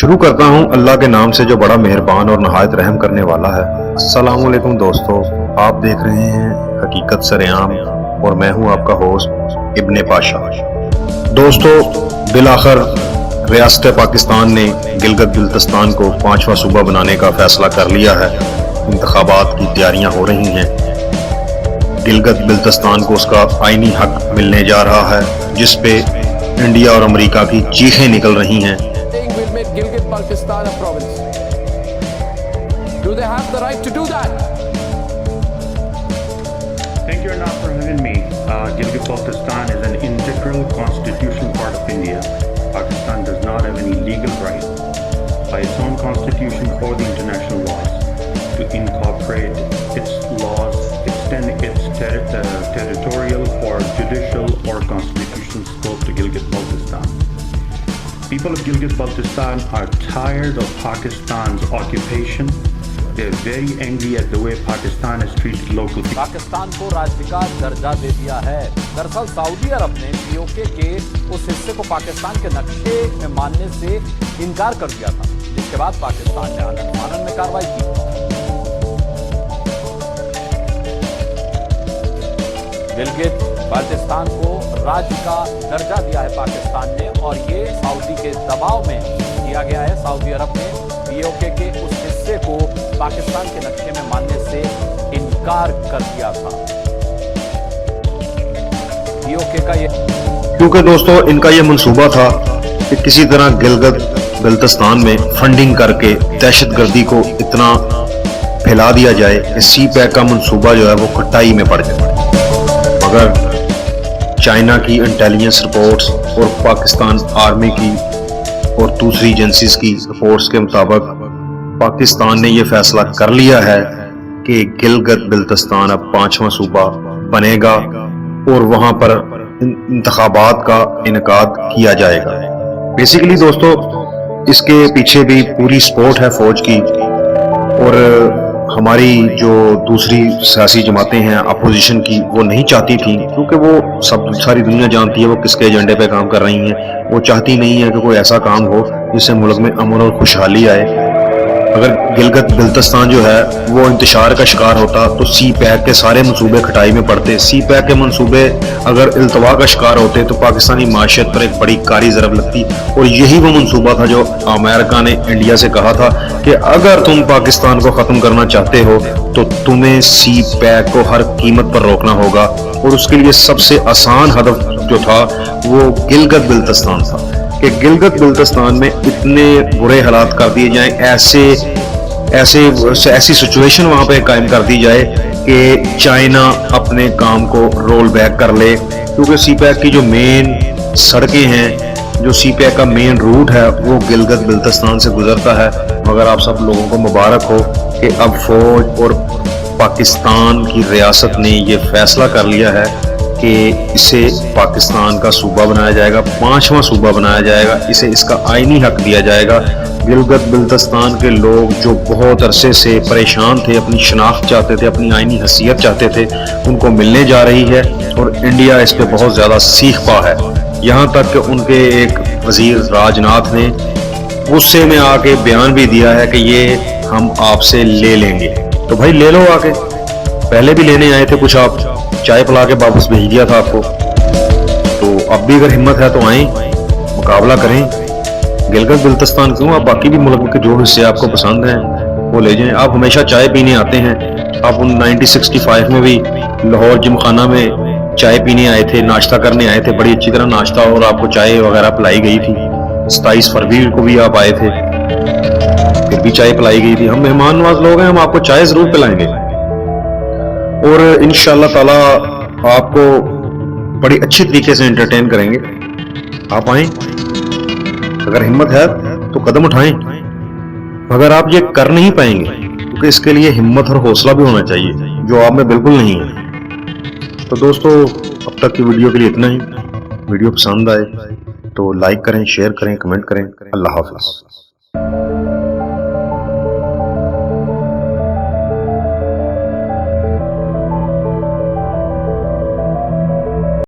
शुरू करता हूँ अल्लाह के नाम से जो बड़ा मेहरबान और नहायत रहम करने वाला है। अस्सलाम वालेकुम दोस्तों, आप देख रहे हैं हकीकत सरेआम और मैं हूँ आपका होस्ट इब्ने पाशा। दोस्तों, बिलाखिर रियासत पाकिस्तान ने गिलगित बिल्तिस्तान को 5वां सूबा बनाने का फैसला कर लिया है। इंतखाबात की तैयारियां हो रही हैं। गिलगित बिल्तिस्तान को उसका आईनी हक मिलने जा रहा है, जिस पे इंडिया और अमेरिका की चीखें निकल रही हैं। Gilgit-Baltistan a province. Do they have the right to do that? Thank you enough for having me. Gilgit-Baltistan is an integral constitutional part of India. Pakistan does not have any legal right by its own constitution or the international laws to incorporate its laws, extend its territorial or judicial or constitutional scope to Gilgit-Baltistan. People of Gilgit-Baltistan are tired of Pakistan's occupation. They're very angry at the way Pakistan has treated local people. Pakistan को राज्य का दर्जा दे दिया है। दरअसल Saudi अरब ने PoK के उस हिस्से को पाकिस्तान के नक्शे में मानने से इनकार कर दिया था, जिसके बाद पाकिस्तान ने आनन में कार्रवाई की। गिलगित बाल्टिस्तान को राज्य का दर्जा दिया है पाकिस्तान ने, और ये सऊदी के दबाव में किया गया है। सऊदी अरब ने पीओके के उस हिस्से को पाकिस्तान के नक्शे में मानने से इनकार कर दिया था। पीओके का ये क्योंकि दोस्तों इनका ये मंसूबा था कि किसी तरह गिलगित बिल्तिस्तान में फंडिंग करके दहशतगर्दी को इतना फैला दिया जाए कि सी पैक का मंसूबा जो है वो खटाई में पड़ जाए। मगर चाइना की इंटेलिजेंस रिपोर्ट्स और पाकिस्तान आर्मी की और दूसरी एजेंसीज की रिपोर्ट्स के मुताबिक पाकिस्तान ने यह फैसला कर लिया है कि गिलगित बिल्तिस्तान अब 5वां सूबा बनेगा और वहां पर इंतखाबात का इनेकाद किया जाएगा। बेसिकली दोस्तों, इसके पीछे भी पूरी सपोर्ट है फौज की, और हमारी जो दूसरी सियासी जमातें हैं अपोजिशन की, वो नहीं चाहती थी, क्योंकि वो सारी दुनिया जानती है वो किसके एजेंडे पे काम कर रही हैं। वो चाहती नहीं है कि कोई ऐसा काम हो जिससे मुल्क में अमन और खुशहाली आए। अगर गिलगित बिल्तिस्तान जो है वो इंतशार का शिकार होता तो सी पैक के सारे मंसूबे खटाई में पड़ते। सी पैक के मंसूबे अगर इल्तवा का शिकार होते तो पाकिस्तानी माशियत पर एक बड़ी कारी ज़रब लगती, और यही वो मंसूबा था जो अमेरिका ने इंडिया से कहा था कि अगर तुम पाकिस्तान को ख़त्म करना चाहते हो तो तुम्हें सी पैक को हर कीमत पर रोकना होगा। और उसके लिए सबसे आसान हदफ जो था वो गिलगित बिल्तिस्तान था कि गिलगित बिल्तिस्तान में इतने बुरे हालात कर दिए जाएं, ऐसी सिचुएशन वहां पे कायम कर दी जाए कि चाइना अपने काम को रोल बैक कर ले। क्योंकि सी पैक की जो मेन सड़कें हैं, जो सी पैक का मेन रूट है, वो गिलगित बिल्तिस्तान से गुजरता है। मगर आप सब लोगों को मुबारक हो कि अब फौज और पाकिस्तान की रियासत ने ये फैसला कर लिया है कि इसे पाकिस्तान का सूबा बनाया जाएगा, 5वां सूबा बनाया जाएगा, इसे इसका आईनी हक दिया जाएगा। गिलगित बिल्तिस्तान के लोग जो बहुत अरसे से परेशान थे, अपनी शनाख्त चाहते थे, अपनी आईनी हैसियत चाहते थे, उनको मिलने जा रही है, और इंडिया इस पे बहुत ज़्यादा सीख पा है। यहाँ तक कि उनके एक वजीर राजनाथ ने गुस्से में आके बयान भी दिया है कि ये हम आपसे ले लेंगे। तो भाई ले लो आके, पहले भी लेने आए थे कुछ, आप चाय पिला के वापस भेज दिया था आपको। तो अब भी अगर हिम्मत है तो आए, मुकाबला करें। गिलगित बिल्तिस्तान क्यों, आप बाकी भी मुल्क के जो हिस्से आपको पसंद हैं वो ले जाएं। आप हमेशा चाय पीने आते हैं। आप 1965 में भी लाहौर जिमखाना में चाय पीने आए थे, नाश्ता करने आए थे, बड़ी अच्छी तरह नाश्ता और आपको चाय वगैरह पिलाई गई थी। 27 फरवरी को भी आप आए थे, फिर भी चाय पिलाई गई थी। हम मेहमान नवाज लोग हैं, हम आपको चाय जरूर पिलाएंगे, और इंशाअल्लाह ताला आपको बड़ी अच्छी तरीके से एंटरटेन करेंगे। आप आए, अगर हिम्मत है तो कदम उठाएं। मगर आप ये कर नहीं पाएंगे, क्योंकि इसके लिए हिम्मत और हौसला भी होना चाहिए, जो आप में बिल्कुल नहीं है। तो दोस्तों, अब तक की वीडियो के लिए इतना ही। वीडियो पसंद आए तो लाइक करें, शेयर करें, कमेंट करें। अल्लाह हाफ़िज़।